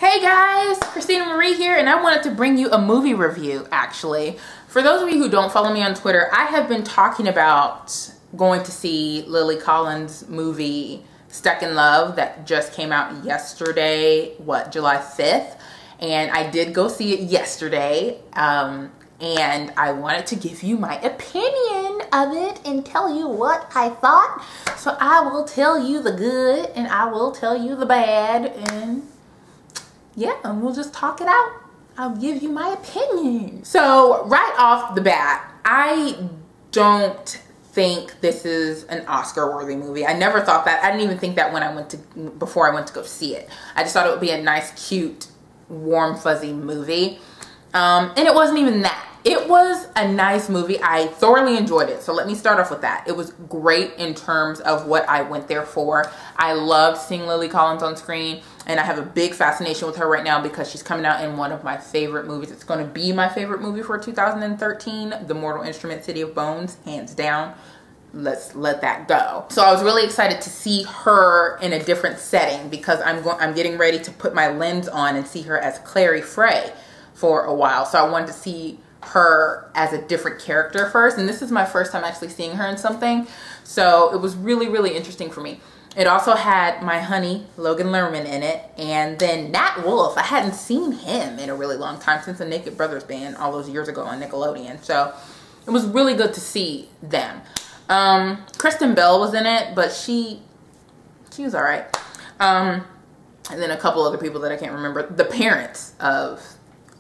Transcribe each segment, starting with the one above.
Hey guys, Christina Marie here, and I wanted to bring you a movie review actually. For those of you who don't follow me on Twitter, I have been talking about going to see Lily Collins' movie Stuck in Love that just came out yesterday, July 5th. And I did go see it yesterday, and I wanted to give you my opinion of it and tell you what I thought. So I will tell you the good and I will tell you the bad, and yeah, and we'll just talk it out. I'll give you my opinion. So right off the bat, I don't think this is an Oscar-worthy movie. I never thought that. I didn't even think that before I went to go see it. I just thought it would be a nice, cute, warm, fuzzy movie. And it wasn't even that. It was a nice movie. I thoroughly enjoyed it. So let me start off with that. It was great in terms of what I went there for. I loved seeing Lily Collins on screen, and I have a big fascination with her right now because she's coming out in one of my favorite movies. It's going to be my favorite movie for 2013, The Mortal Instrument, City of Bones, hands down. Let's let that go. So I was really excited to see her in a different setting because I'm getting ready to put my lens on and see her as Clary Frey for a while. So I wanted to see her as a different character first, and this is my first time actually seeing her in something, so it was really, really interesting for me. It also had my honey Logan Lerman in it, and then Nat Wolff. I hadn't seen him in a really long time, since the Naked Brothers band all those years ago on Nickelodeon, so it was really good to see them. Kristen Bell was in it, but she was all right. And then a couple other people that I can't remember. The parents of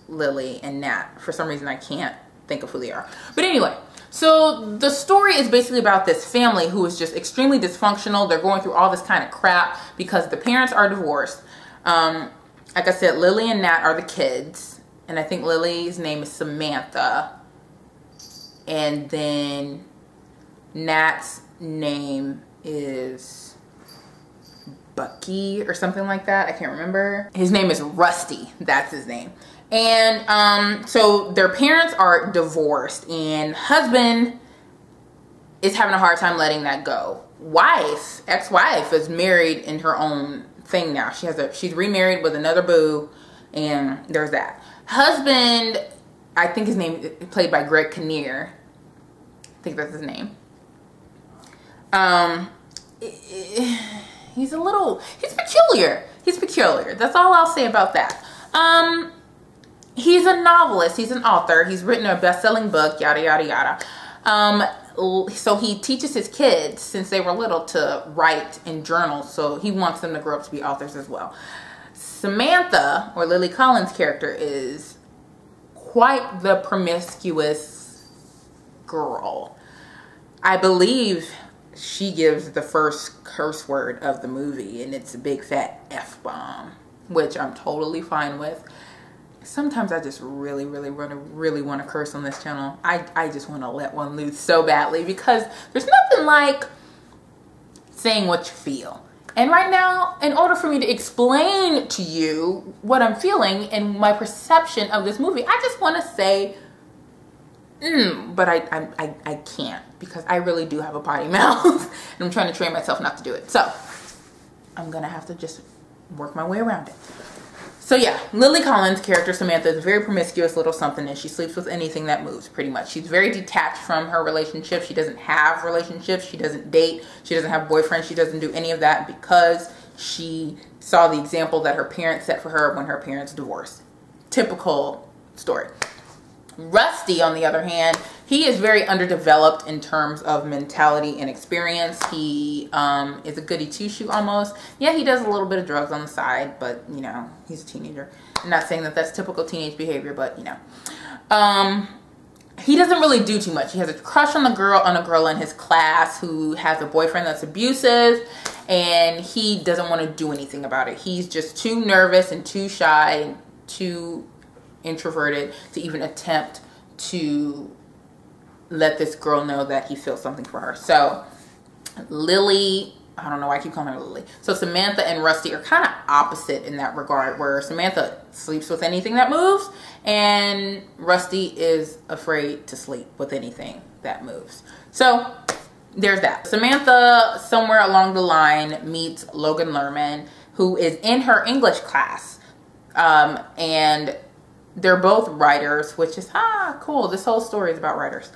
Lily and Nat, for some reason I can't think of who they are, but anyway, so the story is basically about this family who is just extremely dysfunctional. They're going through all this kind of crap because the parents are divorced. Like I said, Lily and Nat are the kids, and I think Lily's name is Samantha, and then Nat's name is Bucky or something like that. I can't remember. His name is Rusty. That's his name. And so their parents are divorced, and husband is having a hard time letting that go. Wife, ex-wife, is married in her own thing now. She's remarried with another boo, and there's that. Husband, I think his name is played by Greg Kinnear. I think that's his name. He's peculiar. He's peculiar. That's all I'll say about that. He's a novelist. He's an author. He's written a best-selling book, yada, yada, yada. So he teaches his kids since they were little to write in journals. So he wants them to grow up to be authors as well. Samantha, or Lily Collins' character, is quite the promiscuous girl. I believe she gives the first curse word of the movie, and it's a big fat F-bomb, which I'm totally fine with. Sometimes I just really want to curse on this channel. I just want to let one loose so badly because there's nothing like saying what you feel. And right now, in order for me to explain to you what I'm feeling and my perception of this movie, I just want to say, but I can't because I really do have a potty mouth and I'm trying to train myself not to do it. So I'm going to have to just work my way around it. So yeah, Lily Collins' character, Samantha, is a very promiscuous little something, and she sleeps with anything that moves, pretty much. She's very detached from her relationship. She doesn't have relationships. She doesn't date. She doesn't have boyfriends. She doesn't do any of that because she saw the example that her parents set for her when her parents divorced. Typical story. Rusty, on the other hand, he is very underdeveloped in terms of mentality and experience. He is a goody two-shoe almost. Yeah, he does a little bit of drugs on the side, but, you know, he's a teenager. I'm not saying that that's typical teenage behavior, but, you know. He doesn't really do too much. He has a crush on a girl in his class who has a boyfriend that's abusive, and he doesn't want to do anything about it. He's just too nervous and too shy and too introverted to even attempt to let this girl know that he feels something for her. So Lily, I don't know why I keep calling her Lily. So Samantha and Rusty are kind of opposite in that regard, where Samantha sleeps with anything that moves and Rusty is afraid to sleep with anything that moves. So there's that. Samantha, somewhere along the line, meets Logan Lerman, who is in her English class. And they're both writers, which is cool. This whole story is about writers.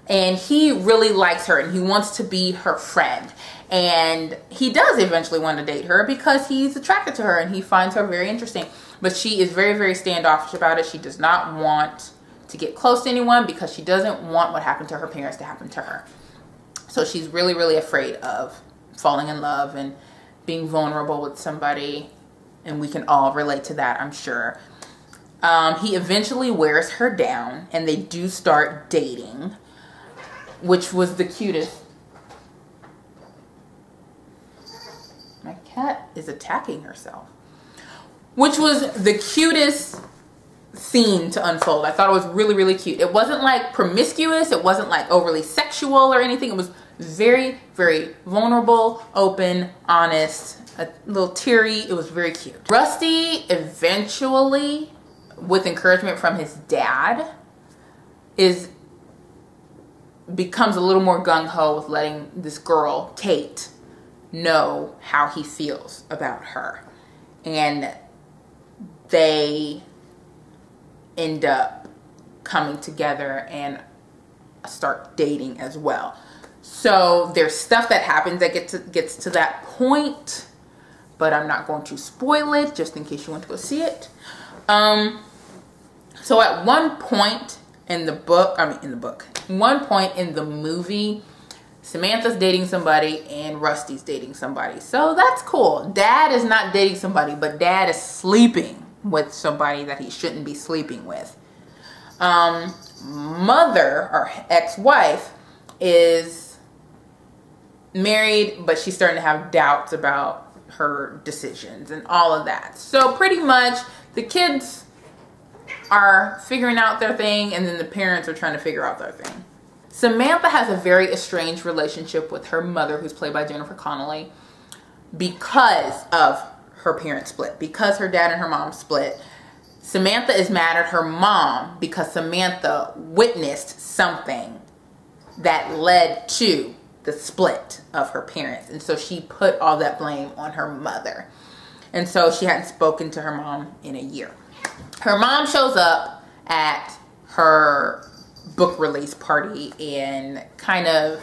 And he really likes her and he wants to be her friend. And he does eventually want to date her because he's attracted to her and he finds her very interesting. But she is very, very standoffish about it. She does not want to get close to anyone because she doesn't want what happened to her parents to happen to her. So she's really, really afraid of falling in love and being vulnerable with somebody. And we can all relate to that, I'm sure. He eventually wears her down and they do start dating, which was the cutest. My cat is attacking herself. Which was the cutest scene to unfold. I thought it was really, really cute. It wasn't like promiscuous. It wasn't like overly sexual or anything. It was very, very vulnerable, open, honest, a little teary. It was very cute. Rusty eventually, with encouragement from his dad, becomes a little more gung-ho with letting this girl, Kate, know how he feels about her. And they end up coming together and start dating as well. So there's stuff that happens that gets to that point, but I'm not going to spoil it just in case you want to go see it. So at one point in the book, one point in the movie, Samantha's dating somebody and Rusty's dating somebody. So that's cool. Dad is not dating somebody, but dad is sleeping with somebody that he shouldn't be sleeping with. Mother, or ex-wife, is married, but she's starting to have doubts about her decisions and all of that. So pretty much the kids are figuring out their thing and then the parents are trying to figure out their thing. Samantha has a very estranged relationship with her mother, who's played by Jennifer Connelly, because of her parents split, because her dad and her mom split. Samantha is mad at her mom because Samantha witnessed something that led to the split of her parents. And so she put all that blame on her mother. And so she hadn't spoken to her mom in a year. Her mom shows up at her book release party and kind of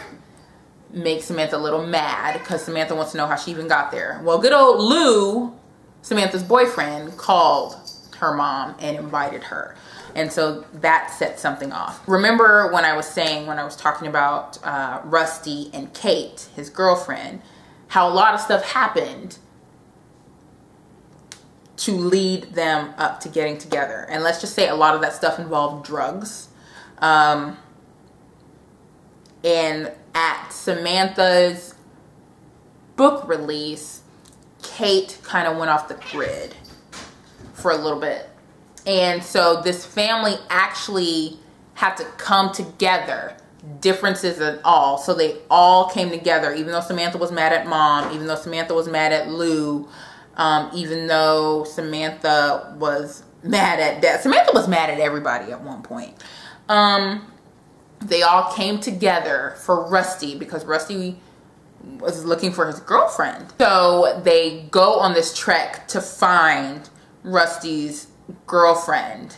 makes Samantha a little mad because Samantha wants to know how she even got there. Well, good old Lou, Samantha's boyfriend, called her mom and invited her. And so that set something off. Remember when I was talking about Rusty and Kate, his girlfriend, how a lot of stuff happened to lead them up to getting together. And let's just say a lot of that stuff involved drugs. And at Samantha's book release, Kate kind of went off the grid for a little bit. And so this family actually had to come together, differences and all. So they all came together, even though Samantha was mad at mom, even though Samantha was mad at Lou, even though Samantha was mad at dad. Samantha was mad at everybody at one point. They all came together for Rusty because Rusty was looking for his girlfriend. So they go on this trek to find Rusty's girlfriend,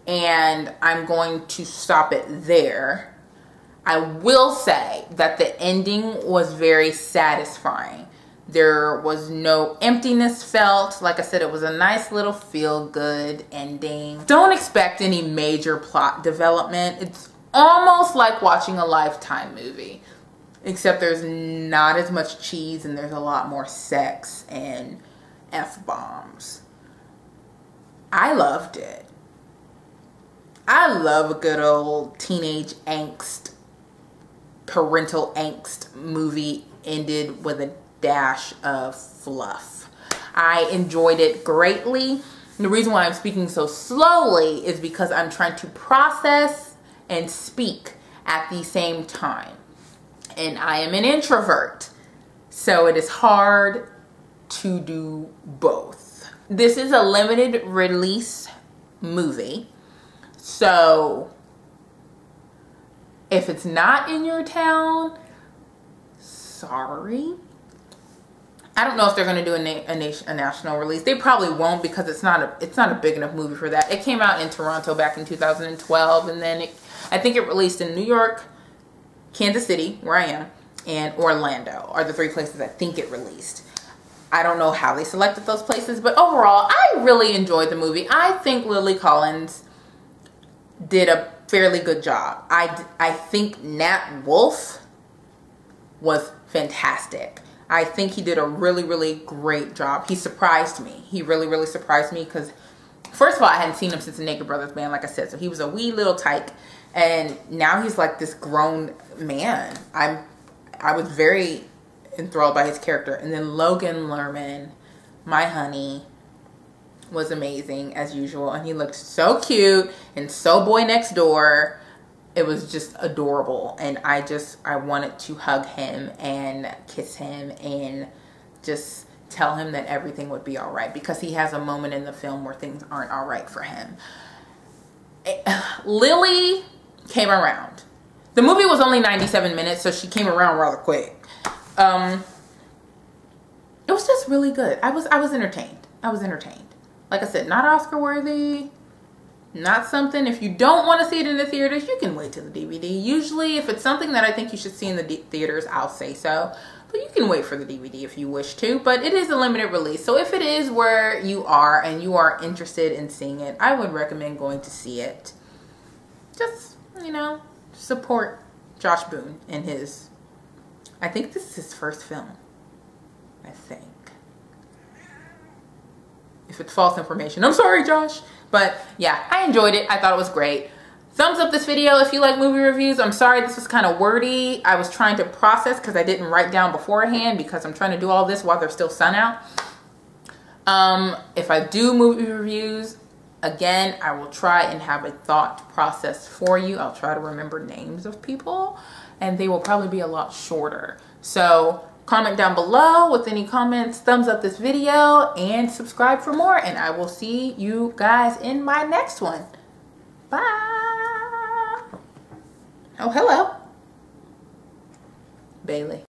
and I'm going to stop it there. I will say that the ending was very satisfying. There was no emptiness felt. Like I said, it was a nice little feel-good ending. Don't expect any major plot development. It's almost like watching a Lifetime movie, except there's not as much cheese and there's a lot more sex and F-bombs. I loved it. I love a good old teenage angst, parental angst movie ended with a dash of fluff. I enjoyed it greatly. The reason why I'm speaking so slowly is because I'm trying to process and speak at the same time. And I am an introvert, so it is hard to do both. This is a limited release movie, so if it's not in your town, sorry. I don't know if they're going to do a national release. They probably won't, because it's not a big enough movie for that. It came out in Toronto back in 2012, and then I think it released in New York, Kansas City, where I am, and Orlando are the 3 places I think it released. I don't know how they selected those places, but overall, I really enjoyed the movie. I think Lily Collins did a fairly good job. I think Nat Wolff was fantastic. I think he did a really, really great job. He surprised me. He really, really surprised me, because first of all, I hadn't seen him since the Naked Brothers Band, like I said. So he was a wee little tyke, and now he's like this grown man. I was very enthralled by his character. And then Logan Lerman, my honey, was amazing as usual, and he looked so cute and so boy next door. It was just adorable, and I wanted to hug him and kiss him and just tell him that everything would be all right, because he has a moment in the film where things aren't all right for him. Lily came around. The movie was only 97 minutes, so she came around rather quick. It was just really good. I was entertained. I was entertained. Like I said, not Oscar worthy. Not something, if you don't want to see it in the theaters, you can wait till the DVD. Usually, if it's something that I think you should see in the theaters, I'll say so. But you can wait for the DVD if you wish to. But it is a limited release. So if it is where you are and you are interested in seeing it, I would recommend going to see it. Just, you know, support Josh Boone in his, I think this is his first film. I think. If it's false information, I'm sorry, Josh. But yeah, I enjoyed it. I thought it was great. Thumbs up this video if you like movie reviews. I'm sorry this was kind of wordy. I was trying to process because I didn't write down beforehand, because I'm trying to do all this while there's still sun out. If I do movie reviews, again, I will try and have a thought process for you. I'll try to remember names of people, and they will probably be a lot shorter. So comment down below with any comments, thumbs up this video, and subscribe for more. And I will see you guys in my next one. Bye. Oh, hello. Bailey.